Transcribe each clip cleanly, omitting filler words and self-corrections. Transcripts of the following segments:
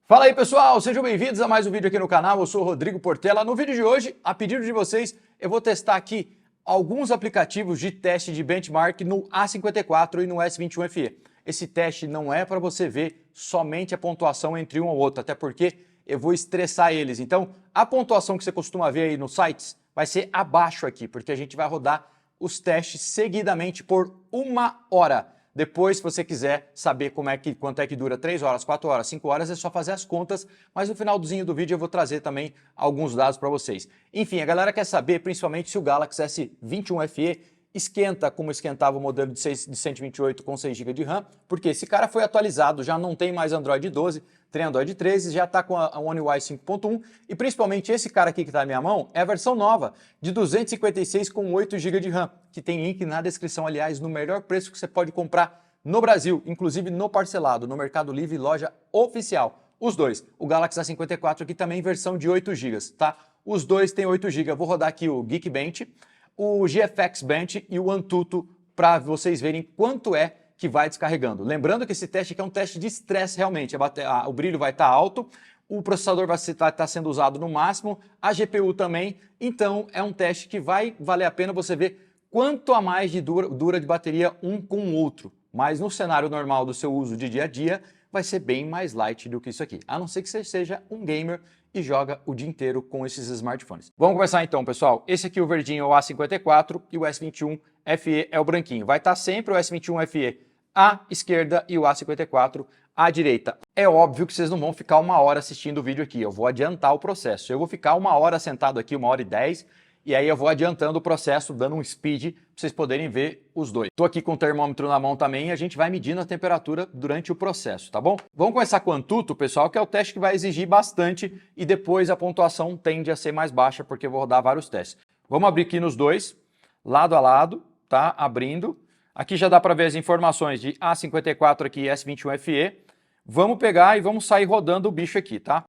Fala aí pessoal, sejam bem-vindos a mais um vídeo aqui no canal, eu sou o Rodrigo Portela. No vídeo de hoje, a pedido de vocês, eu vou testar aqui alguns aplicativos de teste de benchmark no A54 e no S21FE. Esse teste não é para você ver somente a pontuação entre um ou outro, até porque eu vou estressar eles. Então, a pontuação que você costuma ver aí nos sites vai ser abaixo aqui, porque a gente vai rodar os testes seguidamente por 1 hora. Depois, se você quiser saber quanto é que dura 3 horas, 4 horas, 5 horas, é só fazer as contas, mas no finalzinho do vídeo eu vou trazer também alguns dados para vocês. Enfim, a galera quer saber principalmente se o Galaxy S21FE esquenta como esquentava o modelo de 128 com 6 GB de RAM, porque esse cara foi atualizado, já não tem mais Android 12, tem Android 13, já está com a One UI 5.1 e principalmente esse cara aqui que está na minha mão é a versão nova de 256 com 8 GB de RAM, que tem link na descrição, aliás, no melhor preço que você pode comprar no Brasil, inclusive no parcelado, no Mercado Livre, loja oficial. Os dois, o Galaxy A54 aqui também versão de 8 GB, tá? Os dois têm 8 GB, eu vou rodar aqui o Geekbench, o GFX Bench e o Antutu para vocês verem quanto é que vai descarregando. Lembrando que esse teste aqui é um teste de estresse realmente, o brilho vai estar alto, o processador vai estar sendo usado no máximo, a GPU também, então é um teste que vai valer a pena você ver quanto a mais dura de bateria um com o outro. Mas no cenário normal do seu uso de dia a dia, vai ser bem mais light do que isso aqui, a não ser que você seja um gamer e joga o dia inteiro com esses smartphones. Vamos começar então, pessoal. Esse aqui, o verdinho, é o A54 e o S21FE é o branquinho. Vai estar sempre o S21FE à esquerda e o A54 à direita. É óbvio que vocês não vão ficar 1 hora assistindo o vídeo aqui, eu vou adiantar o processo. Eu vou ficar 1 hora sentado aqui, 1h10, e aí eu vou adiantando o processo, dando um speed para vocês poderem ver os dois. Estou aqui com o termômetro na mão também e a gente vai medindo a temperatura durante o processo, tá bom? Vamos começar com o Antutu, pessoal, que é o teste que vai exigir bastante e depois a pontuação tende a ser mais baixa porque eu vou rodar vários testes. Vamos abrir aqui nos dois, lado a lado, tá? Abrindo. Aqui já dá para ver as informações de A54 aqui e S21FE. Vamos pegar e vamos sair rodando o bicho aqui, tá?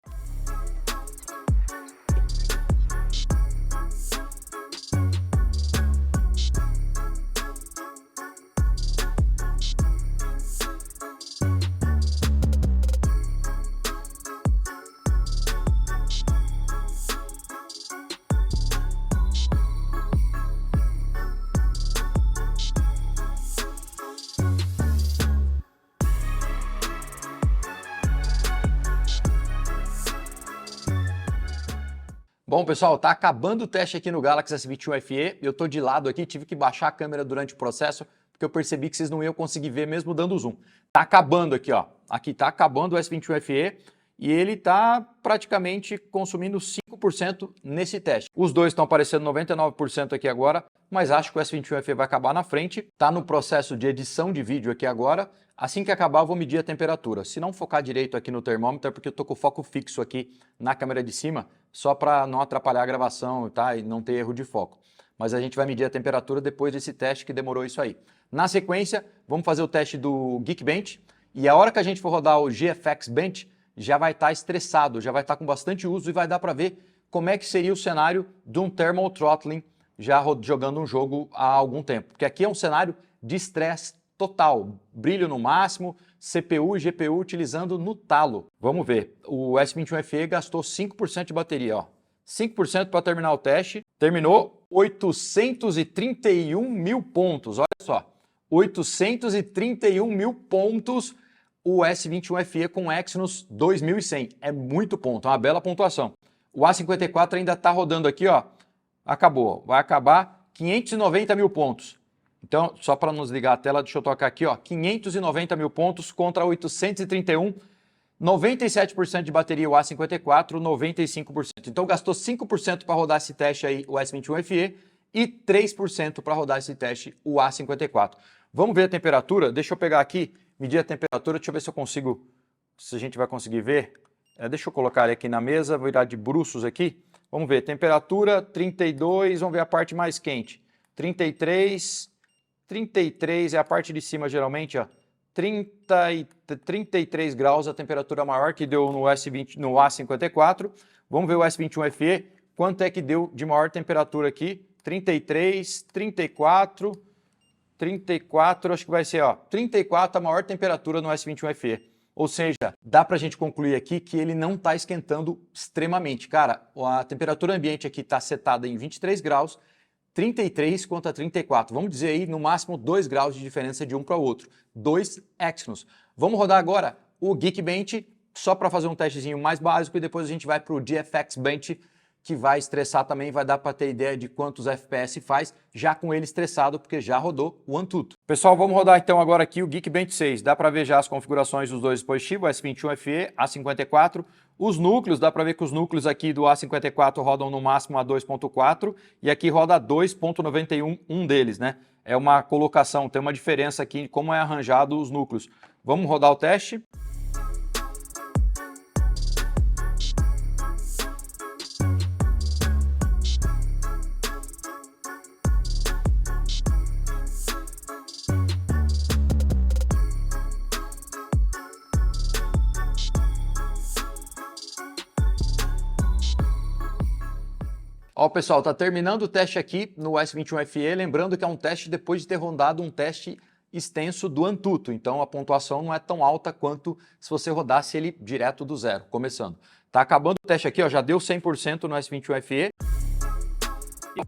Bom, pessoal, tá acabando o teste aqui no Galaxy S21FE. Eu tô de lado aqui, tive que baixar a câmera durante o processo, porque eu percebi que vocês não iam conseguir ver mesmo dando zoom. Tá acabando aqui, ó. Aqui tá acabando o S21FE e ele tá praticamente consumindo 5% nesse teste. Os dois estão aparecendo 99% aqui agora, mas acho que o S21FE vai acabar na frente. Tá no processo de edição de vídeo aqui agora. Assim que acabar, eu vou medir a temperatura. Se não focar direito aqui no termômetro, é porque eu tô com o foco fixo aqui na câmera de cima, só para não atrapalhar a gravação, tá? E não ter erro de foco. Mas a gente vai medir a temperatura depois desse teste que demorou isso aí. Na sequência, vamos fazer o teste do Geekbench. E a hora que a gente for rodar o GFX Bench, já vai estar estressado, já vai estar com bastante uso e vai dar para ver como é que seria o cenário de um thermal throttling já jogando um jogo há algum tempo. Porque aqui é um cenário de estresse total, brilho no máximo, CPU e GPU utilizando no talo. Vamos ver, o S21FE gastou 5% de bateria, ó. 5% para terminar o teste, terminou 831 mil pontos, olha só, 831 mil pontos o S21FE com Exynos 2100, é muito ponto, é uma bela pontuação. O A54 ainda está rodando aqui, ó, acabou, vai acabar 590 mil pontos. Então, só para nos ligar a tela, deixa eu tocar aqui, ó, 590 mil pontos contra 831, 97% de bateria o A54, 95%. Então, gastou 5% para rodar esse teste aí, o S21FE, e 3% para rodar esse teste, o A54. Vamos ver a temperatura? Deixa eu pegar aqui, medir a temperatura, deixa eu ver se eu consigo, se a gente vai conseguir ver. Deixa eu colocar ele aqui na mesa, vou virar de bruços aqui. Vamos ver, temperatura 32, vamos ver a parte mais quente. 33 é a parte de cima geralmente, ó. 33 graus a temperatura maior que deu no A54. Vamos ver o S21FE, quanto é que deu de maior temperatura aqui. 33, 34, acho que vai ser, ó, 34 a maior temperatura no S21FE. Ou seja, dá para a gente concluir aqui que ele não está esquentando extremamente. Cara, a temperatura ambiente aqui está setada em 23 graus, 33 contra 34. Vamos dizer aí, no máximo 2 graus de diferença de um para o outro. 2 Exynos. Vamos rodar agora o Geekbench, só para fazer um testezinho mais básico, e depois a gente vai para o GFX Bench, que vai estressar também, vai dar para ter ideia de quantos FPS faz, já com ele estressado, porque já rodou o Antutu. Pessoal, vamos rodar então agora aqui o Geekbench 6. Dá para ver já as configurações dos dois dispositivos, S21FE, A54. Os núcleos, dá para ver que os núcleos aqui do A54 rodam no máximo a 2.4 e aqui roda a 2.91, um deles, né? É uma colocação, tem uma diferença aqui em como é arranjado os núcleos. Vamos rodar o teste. Ó, pessoal, tá terminando o teste aqui no S21FE, lembrando que é um teste depois de ter rodado um teste extenso do Antutu, então a pontuação não é tão alta quanto se você rodasse ele direto do zero, começando. Tá acabando o teste aqui, ó, já deu 100% no S21FE.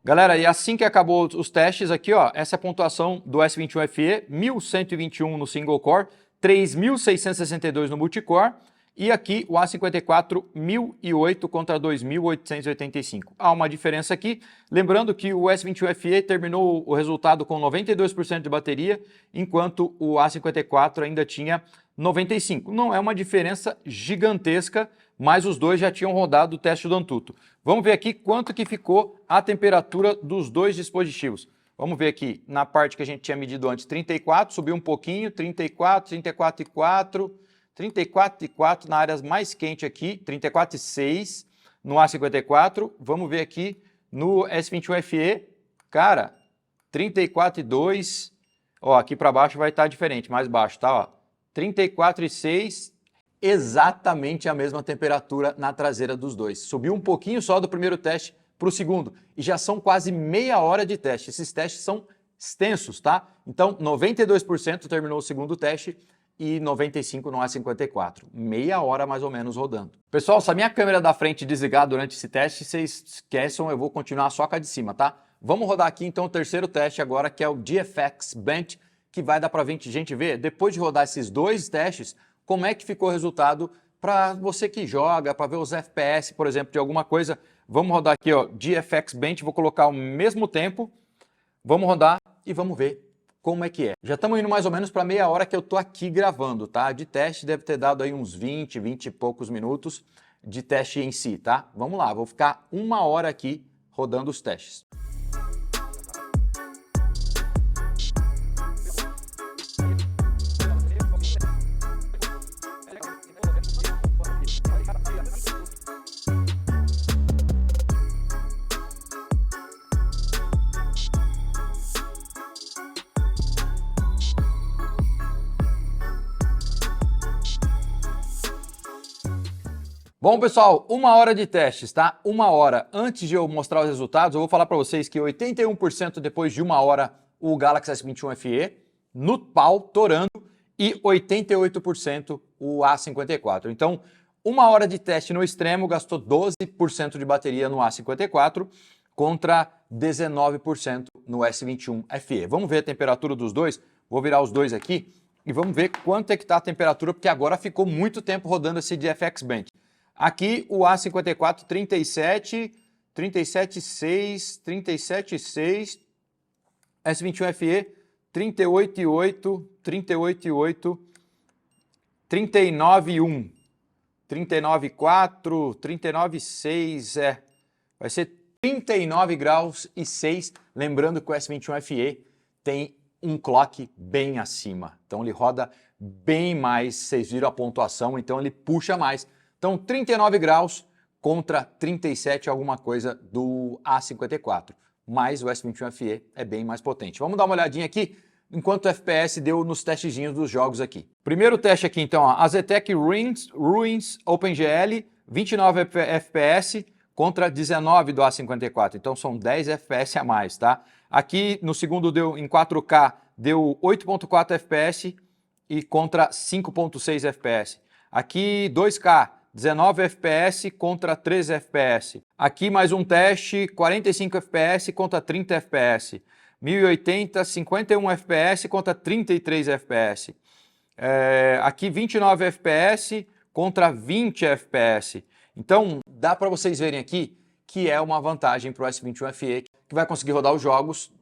Galera, e assim que acabou os testes aqui, ó, essa é a pontuação do S21FE, 1121 no single core, 3662 no multicore, e aqui o A54 1008 contra 2885. Há uma diferença aqui, lembrando que o S21FE terminou o resultado com 92% de bateria, enquanto o A54 ainda tinha 95%. Não é uma diferença gigantesca, mas os dois já tinham rodado o teste do Antutu. Vamos ver aqui quanto que ficou a temperatura dos dois dispositivos. Vamos ver aqui na parte que a gente tinha medido antes, 34, subiu um pouquinho, 34, 34,4... 34,4 na área mais quente aqui, 34,6 no A54. Vamos ver aqui no S21FE, cara, 34,2. Ó, aqui para baixo vai estar diferente, mais baixo, tá? Ó, 34,6, exatamente a mesma temperatura na traseira dos dois. Subiu um pouquinho só do primeiro teste para o segundo e já são quase meia hora de teste. Esses testes são extensos, tá? Então, 92% terminou o segundo teste e 95 no A54. Meia hora mais ou menos rodando. Pessoal, se a minha câmera da frente desligar durante esse teste, vocês esqueçam, eu vou continuar só com a de cima, tá? Vamos rodar aqui então o terceiro teste agora, que é o GFX Bench, que vai dar para a gente ver, depois de rodar esses dois testes, como é que ficou o resultado para você que joga, para ver os FPS, por exemplo, de alguma coisa. Vamos rodar aqui, ó, GFX Bench, vou colocar ao mesmo tempo. Vamos rodar e vamos ver como é que é. Já estamos indo mais ou menos para meia hora que eu tô aqui gravando, tá? De teste deve ter dado aí uns 20 e poucos minutos de teste em si, tá? Vamos lá, vou ficar uma hora aqui rodando os testes. Bom, pessoal, uma hora de testes, tá? Uma hora. Antes de eu mostrar os resultados, eu vou falar para vocês que 81% depois de uma hora o Galaxy S21FE, no pau, torando, e 88% o A54. Então, uma hora de teste no extremo gastou 12% de bateria no A54 contra 19% no S21FE. Vamos ver a temperatura dos dois? Vou virar os dois aqui e vamos ver quanto é que está a temperatura, porque agora ficou muito tempo rodando esse GFX Bench. Aqui o A54 37, 37,6, 37,6, S21FE 38,8, 38,8, 39,1, 39,4, 39,6, vai ser 39 graus e 6, lembrando que o S21FE tem um clock bem acima, então ele roda bem mais, vocês viram a pontuação, então ele puxa mais. Então, 39 graus contra 37 alguma coisa do A54. Mas o S21FE é bem mais potente. Vamos dar uma olhadinha aqui enquanto o FPS deu nos testezinhos dos jogos aqui. Primeiro teste aqui, então, ó, a Zetec Ruins OpenGL, 29 FPS contra 19 do A54. Então, são 10 FPS a mais, tá? Aqui no segundo deu em 4K, deu 8.4 FPS e contra 5.6 FPS. Aqui 2K, 19 FPS contra 13 FPS. Aqui mais um teste, 45 FPS contra 30 FPS. 1080, 51 FPS contra 33 FPS. Aqui 29 FPS contra 20 FPS. Então, dá para vocês verem aqui que é uma vantagem para o S21 FE, que vai conseguir rodar os jogos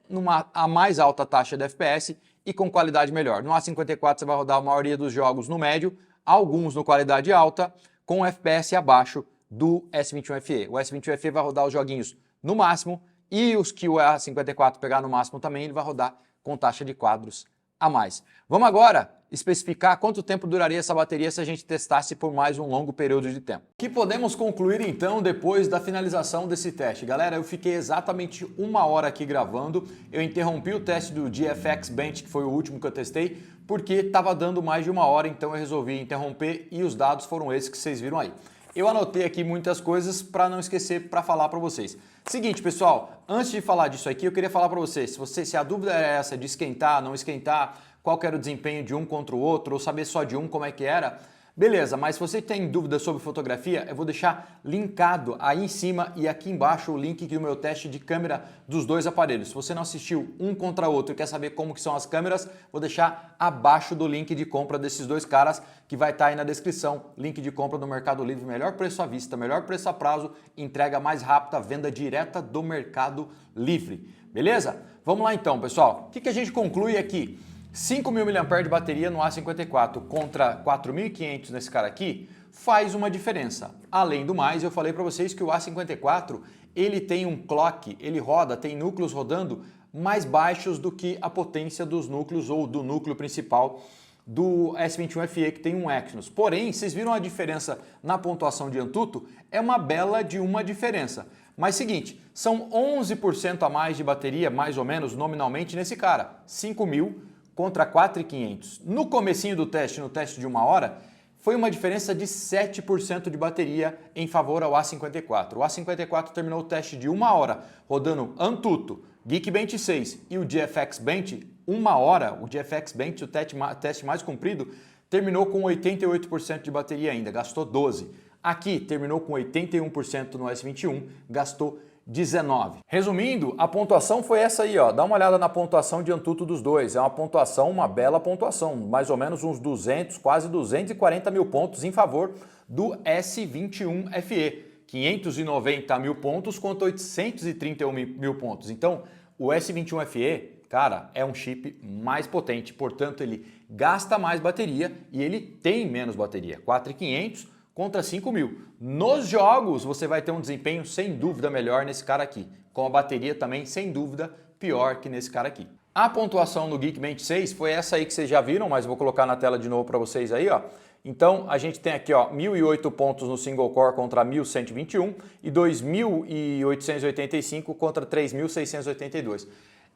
a mais alta taxa de FPS e com qualidade melhor. No A54 você vai rodar a maioria dos jogos no médio, alguns no qualidade alta, com FPS abaixo do S21 FE. O S21 FE vai rodar os joguinhos no máximo e os que o A54 pegar no máximo também, ele vai rodar com taxa de quadros a mais. Vamos agora especificar quanto tempo duraria essa bateria se a gente testasse por mais um longo período de tempo. O que podemos concluir então depois da finalização desse teste? Galera, eu fiquei exatamente 1 hora aqui gravando, eu interrompi o teste do GFX Bench, que foi o último que eu testei, porque estava dando mais de 1 hora, então eu resolvi interromper e os dados foram esses que vocês viram aí. Eu anotei aqui muitas coisas para não esquecer para falar para vocês. Seguinte, pessoal, antes de falar disso aqui, eu queria falar para vocês, se a dúvida é essa de esquentar, não esquentar, qual que era o desempenho de um contra o outro, ou saber só de um como é que era, beleza, mas se você tem dúvida sobre fotografia, eu vou deixar linkado aí em cima e aqui embaixo o link do meu teste de câmera dos dois aparelhos. Se você não assistiu um contra o outro e quer saber como que são as câmeras, vou deixar abaixo do link de compra desses dois caras, que vai estar aí na descrição. Link de compra do Mercado Livre, melhor preço à vista, melhor preço a prazo, entrega mais rápida, venda direta do Mercado Livre. Beleza? Vamos lá então, pessoal. O que a gente conclui aqui? 5.000 mAh de bateria no A54 contra 4.500 nesse cara aqui faz uma diferença. Além do mais, eu falei para vocês que o A54 ele tem um clock, ele roda, tem núcleos rodando mais baixos do que a potência dos núcleos ou do núcleo principal do S21 FE, que tem um Exynos. Porém, vocês viram a diferença na pontuação de Antutu? É uma bela de uma diferença. Mas seguinte, são 11% a mais de bateria, mais ou menos, nominalmente, nesse cara. 5.000 contra 4.500. No comecinho do teste, no teste de 1 hora, foi uma diferença de 7% de bateria em favor ao A54. O A54 terminou o teste de 1 hora, rodando Antutu, Geekbench 6 e o GFX Bench, 1 hora, o GFX Bench, o teste mais comprido, terminou com 88% de bateria ainda, gastou 12. Aqui terminou com 81% no S21, gastou 19. Resumindo, a pontuação foi essa aí, ó. Dá uma olhada na pontuação de Antutu dos dois. É uma pontuação, uma bela pontuação, mais ou menos uns 200, quase 240 mil pontos em favor do S21 FE. 590 mil pontos contra 831 mil pontos. Então, o S21 FE, cara, é um chip mais potente, portanto, ele gasta mais bateria e ele tem menos bateria. 4.500 contra 5.000. Nos jogos, você vai ter um desempenho sem dúvida melhor nesse cara aqui, com a bateria também sem dúvida pior que nesse cara aqui. A pontuação no Geekbench 6 foi essa aí que vocês já viram, mas vou colocar na tela de novo para vocês aí, ó. Então, a gente tem aqui, ó, 1.008 pontos no single core contra 1.121 e 2.885 contra 3.682.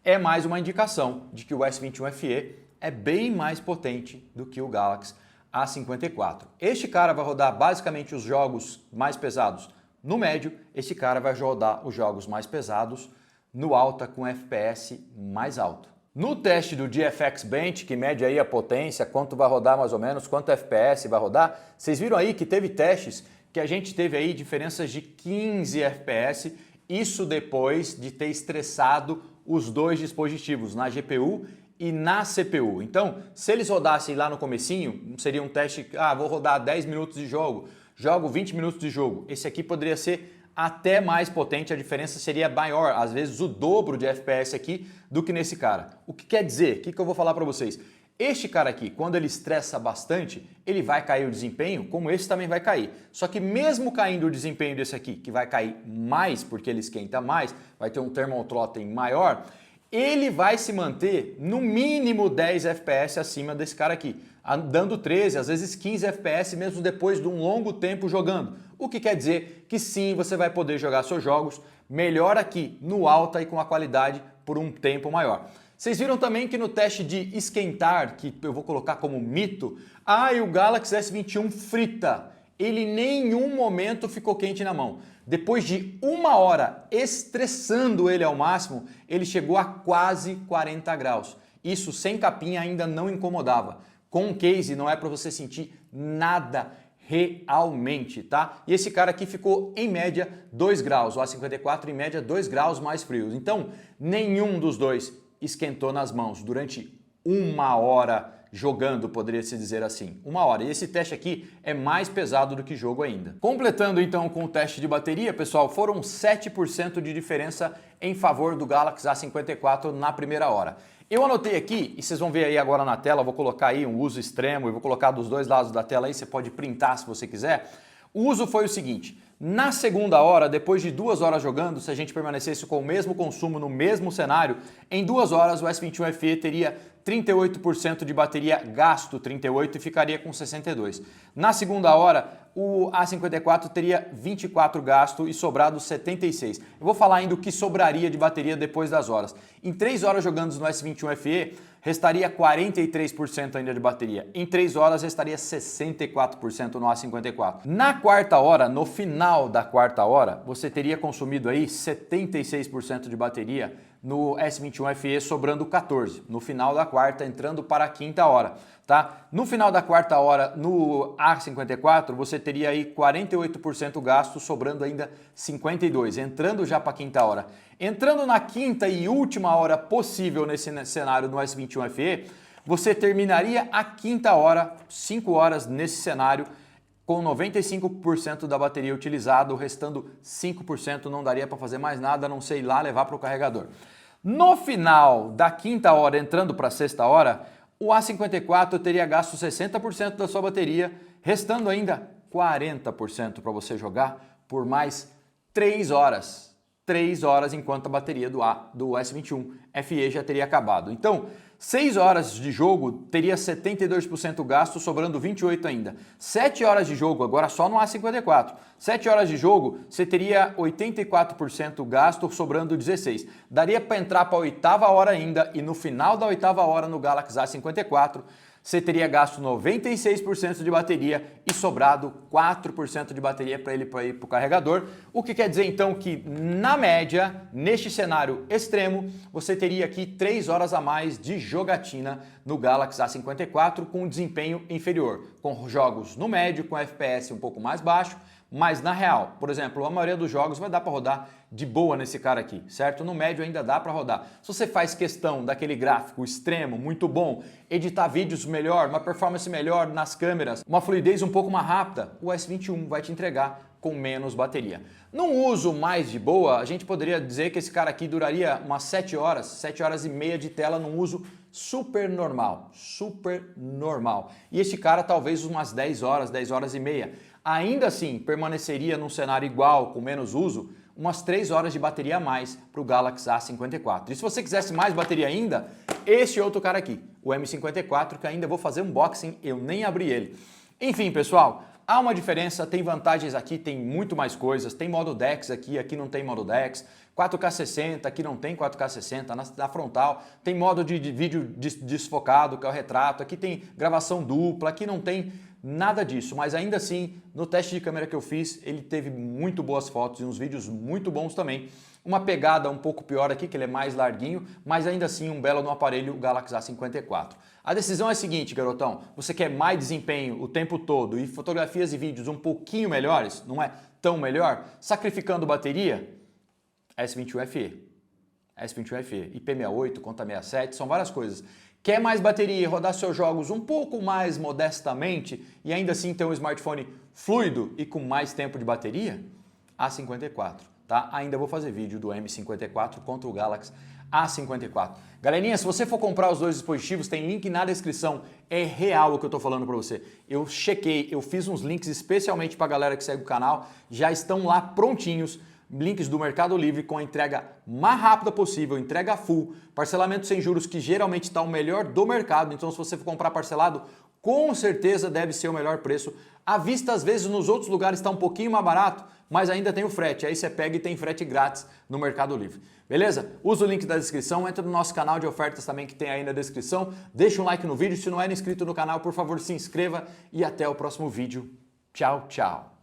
É mais uma indicação de que o S21 FE é bem mais potente do que o Galaxy A54. Este cara vai rodar basicamente os jogos mais pesados no médio, este cara vai rodar os jogos mais pesados no alta com FPS mais alto. No teste do GFX Bench, que mede aí a potência, quanto vai rodar mais ou menos, quanto FPS vai rodar, vocês viram aí que teve testes que a gente teve aí diferenças de 15 FPS, isso depois de ter estressado os dois dispositivos, na GPU e na CPU. Então, se eles rodassem lá no comecinho, seria um teste, vou rodar 10 minutos de jogo, jogo 20 minutos de jogo. Esse aqui poderia ser até mais potente, a diferença seria maior, às vezes o dobro de FPS aqui do que nesse cara. O que quer dizer? O que eu vou falar para vocês? Este cara aqui, quando ele estressa bastante, ele vai cair o desempenho, como esse também vai cair. Só que mesmo caindo o desempenho desse aqui, que vai cair mais porque ele esquenta mais, vai ter um thermal throttling maior, ele vai se manter no mínimo 10 FPS acima desse cara aqui, dando 13, às vezes 15 FPS mesmo depois de um longo tempo jogando. O que quer dizer que sim, você vai poder jogar seus jogos melhor aqui no alta e com a qualidade por um tempo maior. Vocês viram também que no teste de esquentar, que eu vou colocar como mito, e o Galaxy S21 frita. Ele em nenhum momento ficou quente na mão. Depois de 1 hora estressando ele ao máximo, ele chegou a quase 40 graus. Isso sem capinha ainda não incomodava. Com um case não é para você sentir nada realmente, tá? E esse cara aqui ficou em média 2 graus, o A54 em média 2 graus mais frios. Então, nenhum dos dois esquentou nas mãos durante 1 hora jogando, poderia-se dizer assim. 1 hora. E esse teste aqui é mais pesado do que jogo ainda. Completando então com o teste de bateria, pessoal, foram 7% de diferença em favor do Galaxy A54 na primeira hora. Eu anotei aqui, e vocês vão ver aí agora na tela, vou colocar aí um uso extremo e vou colocar dos dois lados da tela aí, você pode printar se você quiser. O uso foi o seguinte: na segunda hora, depois de 2 horas jogando, se a gente permanecesse com o mesmo consumo no mesmo cenário, em 2 horas o S21 FE teria 38% de bateria gasto, 38, e ficaria com 62. Na segunda hora, o A54 teria 24 gasto e sobrado 76. Eu vou falar ainda o que sobraria de bateria depois das horas. Em 3 horas jogando no S21 FE, restaria 43% ainda de bateria. Em 3 horas, restaria 64% no A54. Na quarta hora, no final da quarta hora, você teria consumido aí 76% de bateria no S21 FE, sobrando 14. No final da quarta, entrando para a quinta hora, tá? No final da quarta hora, no A54, você teria aí 48% gasto, sobrando ainda 52, entrando já para a quinta hora. Entrando na quinta e última hora possível nesse cenário no S21 FE, você terminaria a quinta hora, 5 horas nesse cenário, com 95% da bateria utilizada, o restando 5% não daria para fazer mais nada, a não ser ir lá levar para o carregador. No final da quinta hora, entrando para a sexta hora, o A54 teria gasto 60% da sua bateria, restando ainda 40% para você jogar por mais 3 horas. 3 horas enquanto a bateria do S21 FE já teria acabado. Então, 6 horas de jogo teria 72% gasto, sobrando 28 ainda. 7 horas de jogo, agora só no A54. 7 horas de jogo, você teria 84% gasto, sobrando 16. Daria para entrar para a 8ª hora ainda, e no final da 8ª hora no Galaxy A54, você teria gasto 96% de bateria e sobrado 4% de bateria para ele ir para o carregador. O que quer dizer então que, na média, neste cenário extremo, você teria aqui 3 horas a mais de jogatina no Galaxy A54 com desempenho inferior, com jogos no médio, com FPS um pouco mais baixo, mas na real, por exemplo, a maioria dos jogos vai dar para rodar de boa nesse cara aqui, certo? No médio ainda dá para rodar. Se você faz questão daquele gráfico extremo, muito bom, editar vídeos melhor, uma performance melhor nas câmeras, uma fluidez um pouco mais rápida, o S21 vai te entregar com menos bateria. Num uso mais de boa, a gente poderia dizer que esse cara aqui duraria umas 7 horas e meia de tela num uso super normal. E este cara talvez umas 10 horas e meia. Ainda assim, permaneceria num cenário igual, com menos uso, umas 3 horas de bateria a mais para o Galaxy A54. E se você quisesse mais bateria ainda, este outro cara aqui, o M54, que ainda vou fazer um unboxing, eu nem abri ele. Enfim, pessoal, há uma diferença, tem vantagens aqui, tem muito mais coisas, tem modo DeX aqui não tem modo DeX, 4K 60, aqui não tem 4K 60, na frontal tem modo de vídeo desfocado, que é o retrato, aqui tem gravação dupla, aqui não tem nada disso, mas ainda assim, no teste de câmera que eu fiz, ele teve muito boas fotos e uns vídeos muito bons também. Uma pegada um pouco pior aqui, que ele é mais larguinho, mas ainda assim um belo no aparelho Galaxy A54. A decisão é a seguinte, garotão, você quer mais desempenho o tempo todo e fotografias e vídeos um pouquinho melhores, não é tão melhor, sacrificando bateria? S21 FE. S21 FE, IP68, conta 67, são várias coisas. Quer mais bateria e rodar seus jogos um pouco mais modestamente e ainda assim ter um smartphone fluido e com mais tempo de bateria? A54, tá? Ainda vou fazer vídeo do M54 contra o Galaxy A54. Galerinha, se você for comprar os dois dispositivos, tem link na descrição. É real o que eu tô falando para você. Eu chequei, eu fiz uns links especialmente para a galera que segue o canal, já estão lá prontinhos. Links do Mercado Livre com a entrega mais rápida possível, entrega full, parcelamento sem juros, que geralmente está o melhor do mercado. Então, se você for comprar parcelado, com certeza deve ser o melhor preço. À vista, às vezes, nos outros lugares está um pouquinho mais barato, mas ainda tem o frete. Aí você pega e tem frete grátis no Mercado Livre. Beleza? Usa o link da descrição, entra no nosso canal de ofertas também que tem aí na descrição. Deixa um like no vídeo. Se não é inscrito no canal, por favor, se inscreva e até o próximo vídeo. Tchau, tchau.